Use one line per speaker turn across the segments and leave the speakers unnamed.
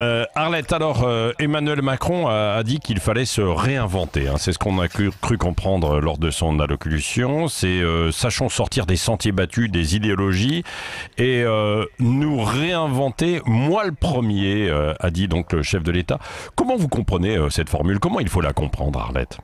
Arlette, alors Emmanuel Macron a dit qu'il fallait se réinventer, hein. C'est ce qu'on a cru comprendre lors de son allocution. C'est sachons sortir des sentiers battus, des idéologies et nous réinventer, moi le premier, a dit donc le chef de l'État. Comment vous comprenez cette formule? Comment il faut la comprendre, Arlette?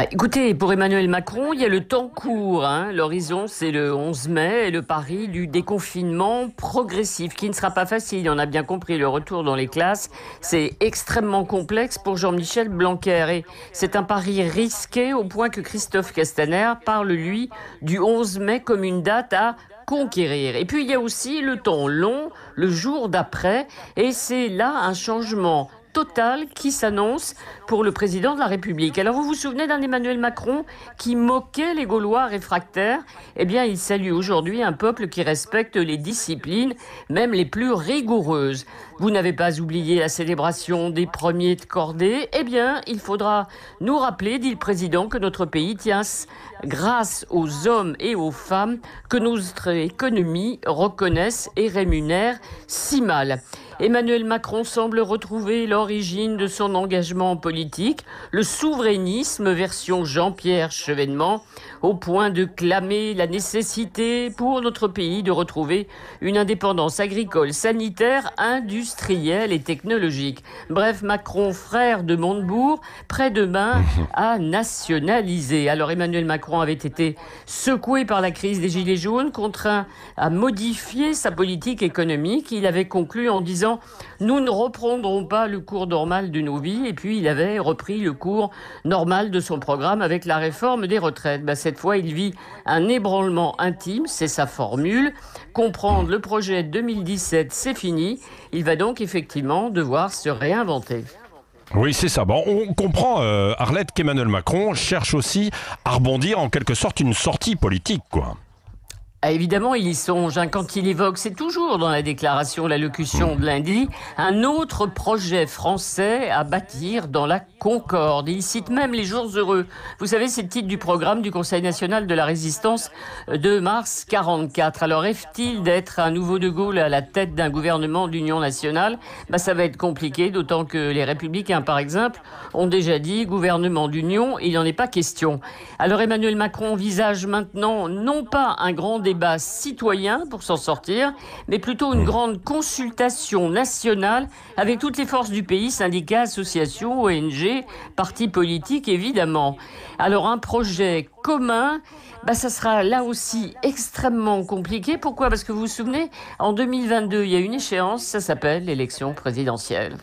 Écoutez, pour Emmanuel Macron, il y a le temps court, hein. L'horizon, c'est le 11 mai et le pari du déconfinement progressif, qui ne sera pas facile. On a bien compris, le retour dans les classes, c'est extrêmement complexe pour Jean-Michel Blanquer. Et c'est un pari risqué au point que Christophe Castaner parle, lui, du 11 mai comme une date à conquérir. Et puis, il y a aussi le temps long, le jour d'après, et c'est là un changement total qui s'annonce pour le président de la République. Alors vous vous souvenez d'un Emmanuel Macron qui moquait les Gaulois réfractaires? Eh bien, il salue aujourd'hui un peuple qui respecte les disciplines, même les plus rigoureuses. Vous n'avez pas oublié la célébration des premiers de cordée? Eh bien, il faudra nous rappeler, dit le président, que notre pays tient grâce aux hommes et aux femmes que notre économie reconnaisse et rémunère si mal. Emmanuel Macron semble retrouver l'origine de son engagement politique, le souverainisme version Jean-Pierre Chevènement, au point de clamer la nécessité pour notre pays de retrouver une indépendance agricole, sanitaire, industrielle et technologique. Bref, Macron, frère de Montebourg, prêt demain à nationaliser. Alors Emmanuel Macron avait été secoué par la crise des Gilets jaunes, contraint à modifier sa politique économique. Il avait conclu en disant « Nous ne reprendrons pas le cours normal de nos vies ». Et puis il avait repris le cours normal de son programme avec la réforme des retraites. Cette fois, il vit un ébranlement intime, c'est sa formule. Comprendre le projet 2017, c'est fini. Il va donc effectivement devoir se réinventer.
Oui, c'est ça. Bon, on comprend, Arlette, qu'Emmanuel Macron cherche aussi à rebondir en quelque sorte une sortie politique, quoi.
Évidemment, il y songe, hein, quand il évoque, c'est toujours dans la déclaration, l'allocution de lundi, un autre projet français à bâtir dans la Concorde. Il cite même les jours heureux. Vous savez, c'est le titre du programme du Conseil national de la résistance de mars 44. Alors, rêve-t-il d'être un nouveau De Gaulle à la tête d'un gouvernement d'union nationale? Ça va être compliqué, d'autant que les Républicains, par exemple, ont déjà dit gouvernement d'union, il n'en est pas question. Alors, Emmanuel Macron envisage maintenant non pas un grand débat citoyen pour s'en sortir, mais plutôt une grande consultation nationale avec toutes les forces du pays, syndicats, associations, ONG, partis politiques évidemment. Alors un projet commun, ça sera là aussi extrêmement compliqué. Pourquoi? Parce que vous vous souvenez, en 2022, il y a une échéance, ça s'appelle l'élection présidentielle.